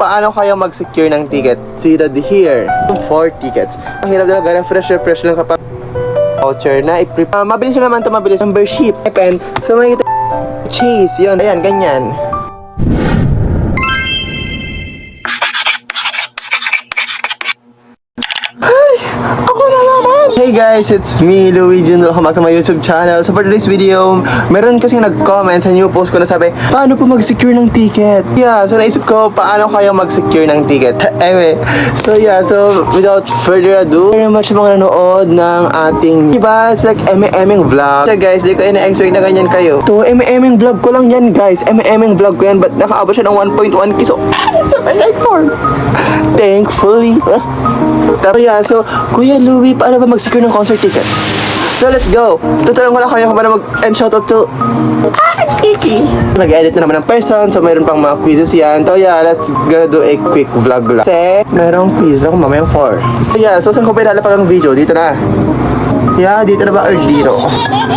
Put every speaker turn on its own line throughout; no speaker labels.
paano kayo mag-secure ng ticket. See that here, 4 tickets. Ang hirap talaga, refresh lang kapag voucher na i-prepare. Mabilis naman ito, mabilis. Membership, pen. So makikita, chase, yun, ayan, ganyan. Hey guys, it's me, Luigi, and welcome back to my YouTube channel. So for today's video, meron kasi nag-comment sa new post ko na sabi, paano po mag-secure ng ticket? Yeah, so naisip ko, paano kayo mag-secure ng ticket? Anyway, so without further ado, very much mga nanood ng ating, diba, it's like MMing vlog. So guys, di ko ina-expect na ganyan kayo. So MMing vlog ko lang yan guys, MMing vlog ko yan, but nakaabot siya ng 1.1k, so my like for thankfully. Tapos so Kuya Louie, paano ba mag-secure ng concert ticket? So let's go! Tuturuan ko lang kayo kung paano mag-end shoutout to Kiki! Nag-edit na naman ng person, so mayroon pang mga quizzes yan. So let's gonna do a quick vlog lang. Kasi mayroong quiz ako mamayang 4. So saan ko pa ilalapag ang video? Dito na. Yeah, dito na ba? Or dito?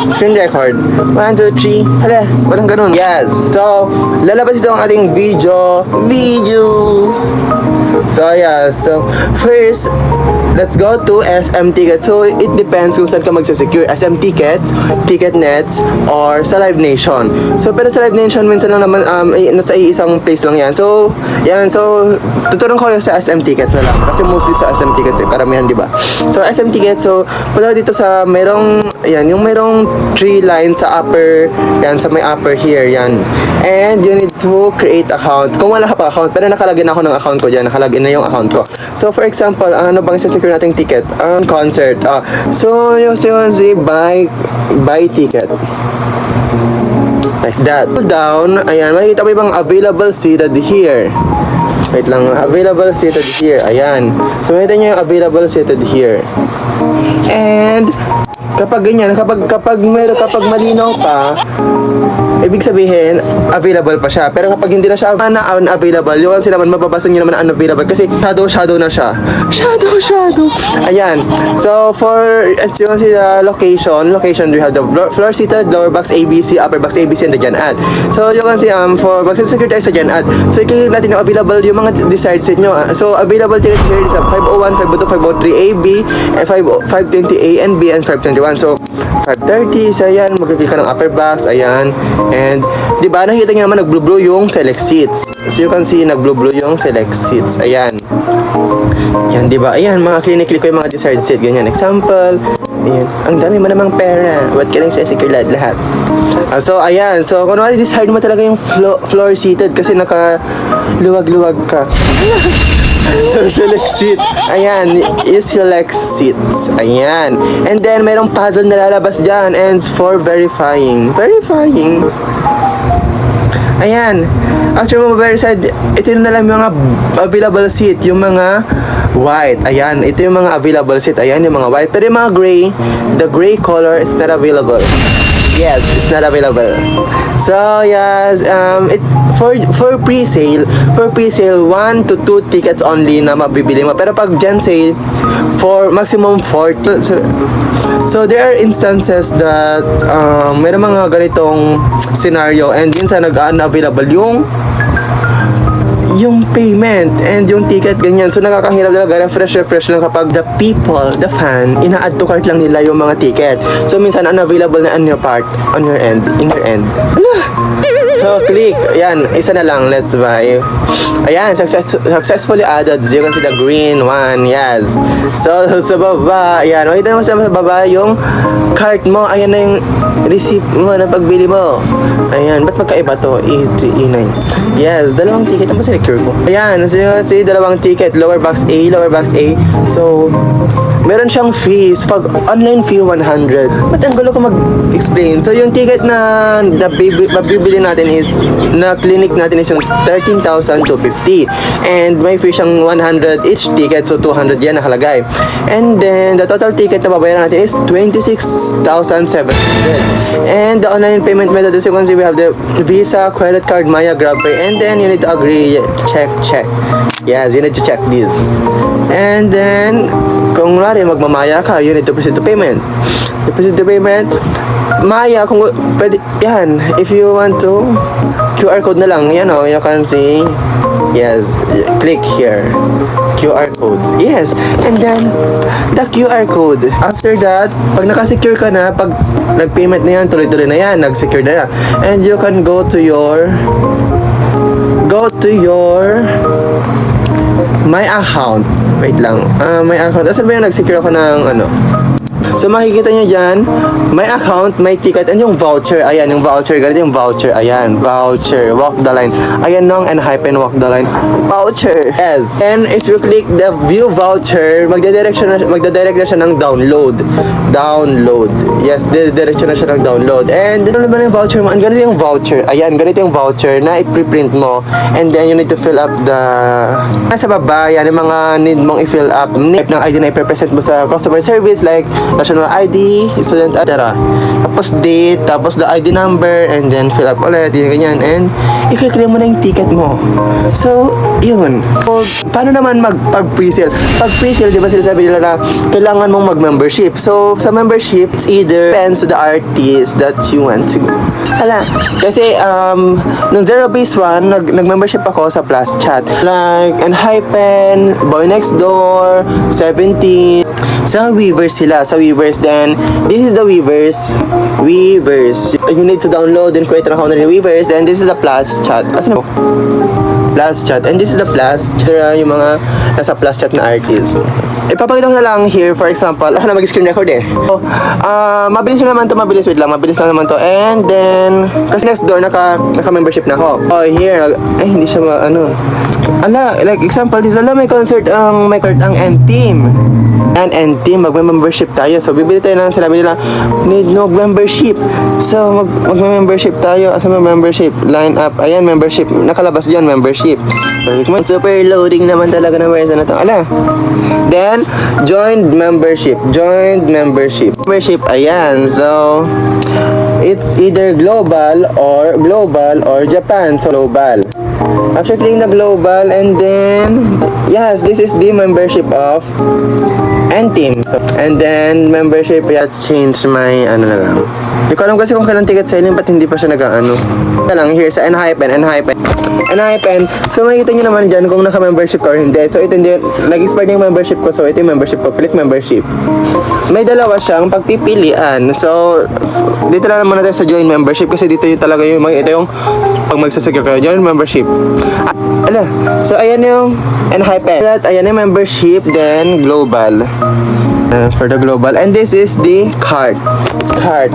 Screen record. 1, 2, 3. Hala, walang ganun. Yes! So, lalabas ito ang ating video. So first, let's go to SM Tickets. So it depends kung saan ka magsasecure. SM Tickets, Ticketnets, or sa Live Nation. So pero sa Live Nation minsan lang naman nasa isang place lang yan. So tuturong ko sa SM Tickets na lang kasi mostly sa SM Tickets karamihan, di ba? So SM Tickets, so punta dito sa merong yung merong 3 lines sa upper, yan sa may upper here, yan. And you need to create account. Kung wala ka pa account, pero nakalagin ako ng account ko diyan, nakalagin na yung account ko. So for example, ano bang secure nating ticket? Concert. So yung si buy ticket. Like that. Pull down, ayan, makikita mo yung available seated here. Wait lang, available seated here. Ayan. So makikita nyo yung available seated here. And kapag ganyan, kapag malinaw pa, ibig sabihin, available pa siya. Pero kapag hindi na siya unavailable, yung kasi naman mababasa nyo naman unavailable kasi shadow na siya. Shadow. Ayan. So, as you can see the location, we have the floor seated, lower box ABC, upper box ABC, and the Gen Ad. So, you can see, for mag-secure tayo sa Gen Ad. So, i-click natin yung available, yung mga desired seat nyo. So, available ticket here is 501, 502, 503A, B, 520A, and B, and 521. So, 530, so ayan, mag-click ka ng upper box, ayan. And, di ba, nakita nyo naman nag-blue yung select seats. So, you can see, nag-blue yung select seats, ayan. Yan, di ba? Ayan, mga clinic-click ko yung mga desired seat, ganyan. Example, ayan, ang dami mo namang pera. What can I say? Secure lahat. So, ayan. So, kunwari, decide mo talaga yung floor seated kasi naka-luwag-luwag ka. So, select seat. Ayan, select seats. Ayan. And then, mayroong puzzle na lalabas dyan. And for verifying. Ayan. Actually, side, ito na lang yung mga available seat. Yung mga white. Ayan. Ito yung mga available seat. Ayan, yung mga white. Pero yung mga gray, the gray color, it's not available. Yes, it's not available. So, yes, for pre-sale, 1 to 2 tickets only na mabibili mo. Pero pag Gen sale, for maximum 4. So, there are instances that mayroon mga ganitong scenario and minsan nag-unavailable yung payment and yung ticket, ganyan. So nakakahirap talaga, refresh lang kapag the people, the fan, ina-add to cart lang nila yung mga ticket. So minsan unavailable na in your end. So click, ayan, isa na lang, let's buy. Ayan, successfully added. You can see the green one, yes. So sa baba, ayan, makita mo sa baba yung cart mo, ayan na yung receipt mo na pagbili mo. Ayan, ba't magkaiba to? E3, E9. Yes, dalawang ticket ang secure ko. Ayan, so dalawang ticket, lower box A. So, meron siyang fees. Pag online fee, 100. Ba't ang gulo ko mag-explain? So, yung ticket na mabibili natin is, na clinic natin is yung 13,250. And may fee siyang 100 each ticket. So, 200 yan nakalagay. And then, the total ticket na babayaran natin is 26,700. And the online payment method, as you can see, we have the Visa, credit card, Maya, GrabPay. And then, you need to agree. Check. Yes, you need to check this. And then, kung magmamaya ka, you need to proceed to payment. Maya, kung pwede, yan, if you want to, QR code na lang, yan o, you can see, Yes, click here. QR code. Yes. And then, the QR code. After that, pag nakasecure ka na, pag nag-payment na yan, tuloy-tuloy na yan, nag-secure na yan. And you can go to your my account. Wait lang. My account. Asan ba yung nag-secure ako ng ano? So makikita nyo dyan, my account, my ticket, and yung voucher. Ayan, yung voucher. Ganito yung voucher. Ayan, voucher. Walk the line. Ayan nung and hyphen walk the line. Voucher. Yes. And if you click the view voucher, magdadirect na siya ng download. Download. Yes, didiretso na siya ng download. And ano ba yung voucher mo? And ganito yung voucher. Ayan, ganito yung voucher na i-print mo. And then you need to fill up the... Nasa baba, yan, yung mga need mong i-fill up. Type ng ID na i-present mo sa customer service like national ID, student, etc. Tapos date, tapos the ID number, and then fill up ulit, yung ganyan. And i-claim mo na yung ticket mo. So, yun. So, paano naman pag-pre-sale? Pag pre-sale, di ba sinasabi nila na kailangan mong mag-membership. So, sa membership, it's either depends to the artist that you want to go. Hala, kasi, nung Zero Base 1, nag-membership ako sa Plus Chat. Like, Enhypen, Boy Next Door, 17. Sa Weverse sila. Sa Weverse, then, this is the Weverse. You need to download and create an account in Weverse. Then, this is the Plus Chat. Asan mo? Plus Chat. And this is the Plus. Yung mga nasa Plus Chat na artist. Ipapakita ko na lang here, for example, mag-screen record eh. So, mabilis lang naman to, mabilis lang naman to. And then, kasi next door, naka-membership na ako. Oh, here, hindi siya like example, may concert ang N-Team. And N-Team, mag-membership tayo. So, bibili tayo ng sinabi nila, need no membership. So, mag-membership tayo. Asa membership? Line up. Ayan, membership. Nakalabas dyan, membership. Super loading naman talaga ng version na to. Then, joined membership. Membership, ayan. So, it's either global or Japan. So, global. After clicking the global, and then, yes, this is the membership of N-Team. So, and then, membership, let's change my, na lang. Hindi ko alam kasi kung kailan ticket selling, ba't hindi pa siya here sa Enhypen. So, makikita nyo naman dyan kung naka-membership ka or hindi. So, ito hindi, nag-expire yung membership ko. So, ito yung membership ko. Click membership. May dalawa siyang pagpipilian. So, dito na naman natin sa join membership kasi dito yung talaga ito yung pag magsasagyo ka, join membership. So, ayan yung Enhypen. Ayan yung membership, then global. For the global. And this is the card.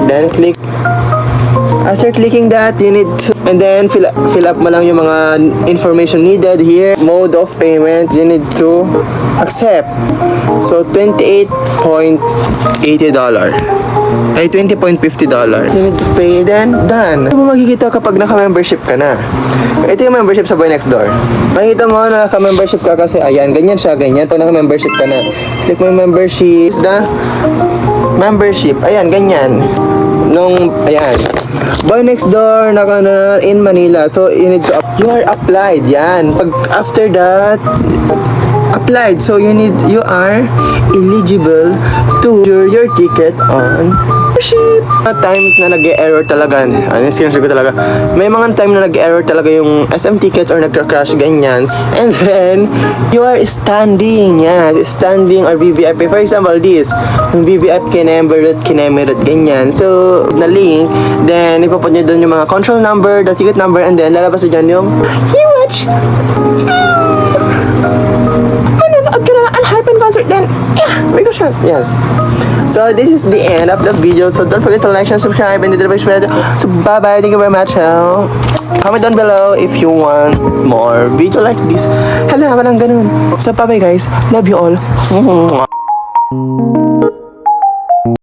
Then, click. After clicking that, you need to, and then fill up mo lang yung mga information needed here. Mode of payment, you need to accept. So, $28.80. Ay, $20.50. You need to pay, then done. Ito mo makikita kapag naka-membership ka na. Ito yung membership sa Boy Next Door. Makikita mo na naka-membership ka kasi, ayan, ganyan siya, ganyan. Pag naka-membership ka na, click mo yung membership. Membership, ayan, ganyan. Ayan. Boy Next Door, in Manila. So, you are applied. Yan. Pag after that, applied. So, you are eligible to your ticket on membership. Times na nag-error talaga. Screenshot ko talaga. May mga time na nag-error talaga yung SM tickets or nagka-crash, ganyan. And then, you are standing. Yan. Standing or VVIP. For example, this. Yung VVIP kinemerot, ganyan. So, na link. Then, ipapot nyo doon yung mga control number, the ticket number, and then, lalabas na dyan yung watch. Manonood ka na Enhypen concert. Then, we go shot. Yes. So, this is the end of the video. So, don't forget to like and subscribe and hit the notification bell. So, bye-bye. Thank you very much. Comment down below if you want more video like this. Hala, walang ganun. So, bye-bye guys. Love you all.